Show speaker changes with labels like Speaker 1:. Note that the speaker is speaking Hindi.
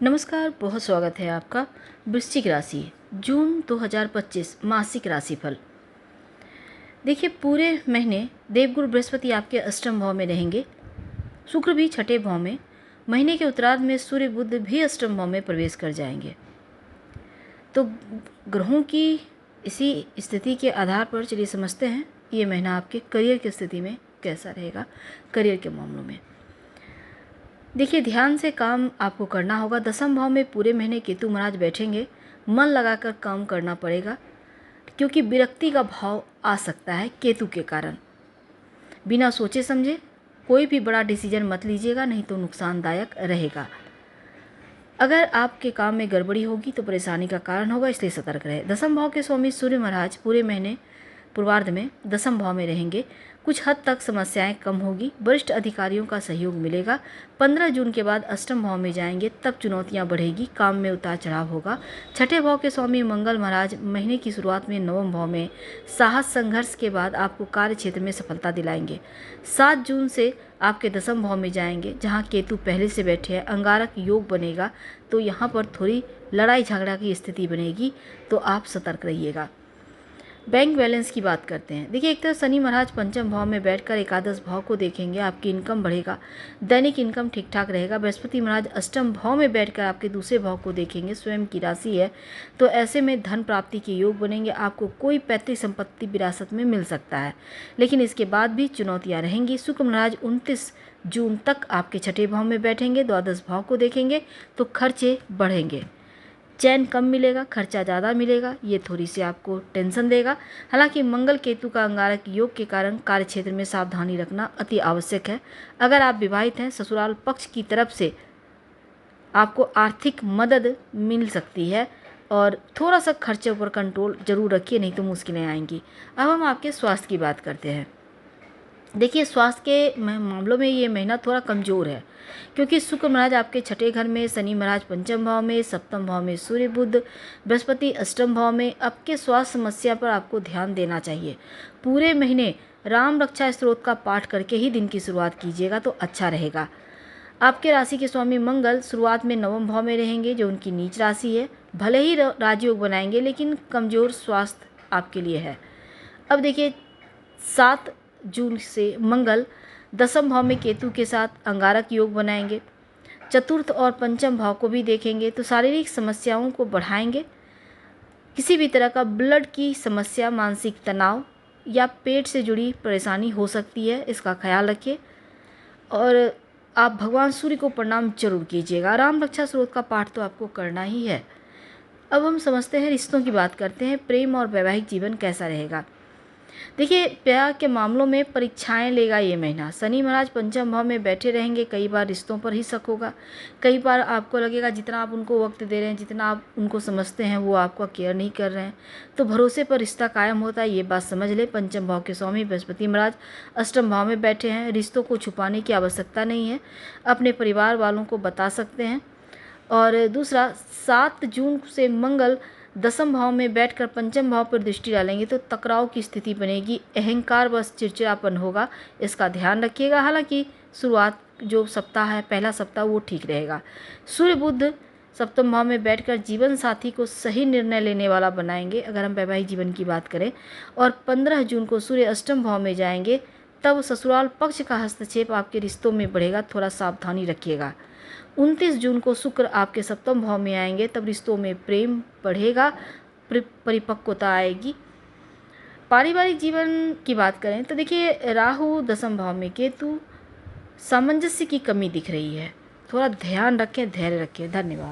Speaker 1: नमस्कार, बहुत स्वागत है आपका। वृश्चिक राशि जून 2025 मासिक राशिफल। देखिए, पूरे महीने देवगुरु बृहस्पति आपके अष्टम भाव में रहेंगे, शुक्र भी छठे भाव में, महीने के उत्तरार्ध में सूर्य बुध भी अष्टम भाव में प्रवेश कर जाएंगे। तो ग्रहों की इसी स्थिति के आधार पर चलिए समझते हैं ये महीना आपके करियर की स्थिति में कैसा रहेगा। करियर के मामलों में देखिए, ध्यान से काम आपको करना होगा। दसम भाव में पूरे महीने केतु महाराज बैठेंगे, मन लगाकर काम करना पड़ेगा क्योंकि विरक्ति का भाव आ सकता है केतु के कारण। बिना सोचे समझे कोई भी बड़ा डिसीजन मत लीजिएगा, नहीं तो नुकसानदायक रहेगा। अगर आपके काम में गड़बड़ी होगी तो परेशानी का कारण होगा, इसलिए सतर्क रहे। दसम भाव के स्वामी सूर्य महाराज पूरे महीने पूर्वार्ध में दसम भाव में रहेंगे। कुछ हद तक समस्याएं कम होगी, वरिष्ठ अधिकारियों का सहयोग मिलेगा। 15 जून के बाद अष्टम भाव में जाएंगे, तब चुनौतियां बढ़ेगी, काम में उतार चढ़ाव होगा। छठे भाव के स्वामी मंगल महाराज महीने की शुरुआत में नवम भाव में साहस संघर्ष के बाद आपको कार्य क्षेत्र में सफलता दिलाएंगे। 7 जून से आपके दसम भाव में जाएंगे, जहां केतु पहले से बैठे हैं, अंगारक योग बनेगा, तो यहाँ पर थोड़ी लड़ाई झगड़ा की स्थिति बनेगी, तो आप सतर्क रहिएगा। बैंक बैलेंस की बात करते हैं। देखिए, एक तरफ शनि महाराज पंचम भाव में बैठकर एकादश भाव को देखेंगे, आपकी इनकम बढ़ेगा, दैनिक इनकम ठीक ठाक रहेगा। बृहस्पति महाराज अष्टम भाव में बैठकर आपके दूसरे भाव को देखेंगे, स्वयं की राशि है, तो ऐसे में धन प्राप्ति के योग बनेंगे। आपको कोई पैतृक संपत्ति विरासत में मिल सकता है, लेकिन इसके बाद भी चुनौतियाँ रहेंगी। शुक्र महाराज 29 जून तक आपके छठे भाव में बैठेंगे, द्वादश भाव को देखेंगे, तो खर्चे बढ़ेंगे, चैन कम मिलेगा, खर्चा ज़्यादा मिलेगा, ये थोड़ी सी आपको टेंशन देगा। हालांकि मंगल केतु का अंगारक योग के कारण कार्य क्षेत्र में सावधानी रखना अति आवश्यक है। अगर आप विवाहित हैं, ससुराल पक्ष की तरफ से आपको आर्थिक मदद मिल सकती है और थोड़ा सा खर्चे पर कंट्रोल जरूर रखिए, नहीं तो मुश्किलें आएंगी। अब हम आपके स्वास्थ्य की बात करते हैं। देखिए, स्वास्थ्य के मामलों में ये महीना थोड़ा कमज़ोर है, क्योंकि शुक्र महाराज आपके छठे घर में, शनि महाराज पंचम भाव में, सप्तम भाव में सूर्य बुध, बृहस्पति अष्टम भाव में। आपके स्वास्थ्य समस्या पर आपको ध्यान देना चाहिए। पूरे महीने राम रक्षा स्तोत्र का पाठ करके ही दिन की शुरुआत कीजिएगा तो अच्छा रहेगा। आपके राशि के स्वामी मंगल शुरुआत में नवम भाव में रहेंगे, जो उनकी नीच राशि है। भले ही राजयोग बनाएंगे, लेकिन कमज़ोर स्वास्थ्य आपके लिए है। अब देखिए, 7 जून से मंगल दसम भाव में केतु के साथ अंगारक योग बनाएंगे, चतुर्थ और पंचम भाव को भी देखेंगे, तो शारीरिक समस्याओं को बढ़ाएंगे। किसी भी तरह का ब्लड की समस्या, मानसिक तनाव या पेट से जुड़ी परेशानी हो सकती है, इसका ख्याल रखिए। और आप भगवान सूर्य को प्रणाम जरूर कीजिएगा। राम रक्षा स्तोत्र का पाठ तो आपको करना ही है। अब हम समझते हैं, रिश्तों की बात करते हैं। प्रेम और वैवाहिक जीवन कैसा रहेगा। देखिए, प्यार के मामलों में परीक्षाएं लेगा ये महीना। शनि महाराज पंचम भाव में बैठे रहेंगे, कई बार रिश्तों पर ही शक होगा। कई बार आपको लगेगा जितना आप उनको वक्त दे रहे हैं, जितना आप उनको समझते हैं, वो आपका केयर नहीं कर रहे हैं। तो भरोसे पर रिश्ता कायम होता है, ये बात समझ ले। पंचम भाव के स्वामी बृहस्पति महाराज अष्टम भाव में बैठे हैं, रिश्तों को छुपाने की आवश्यकता नहीं है, अपने परिवार वालों को बता सकते हैं। और दूसरा, 7 जून से मंगल दसम भाव में बैठकर पंचम भाव पर दृष्टि डालेंगे, तो टकराव की स्थिति बनेगी, अहंकार व चिड़चिड़ापन होगा, इसका ध्यान रखिएगा। हालांकि शुरुआत जो सप्ताह है, पहला सप्ताह, वो ठीक रहेगा। सूर्य बुध सप्तम भाव में बैठकर जीवन साथी को सही निर्णय लेने वाला बनाएंगे, अगर हम वैवाहिक जीवन की बात करें। और 15 जून को सूर्य अष्टम भाव में जाएंगे, तब ससुराल पक्ष का हस्तक्षेप आपके रिश्तों में बढ़ेगा, थोड़ा सावधानी रखिएगा। 29 जून को शुक्र आपके सप्तम भाव में आएंगे, तब रिश्तों में प्रेम बढ़ेगा, परिपक्वता आएगी। पारिवारिक जीवन की बात करें तो देखिए, राहु दसम भाव में, केतु, सामंजस्य की कमी दिख रही है, थोड़ा ध्यान रखें, धैर्य रखें। धन्यवाद।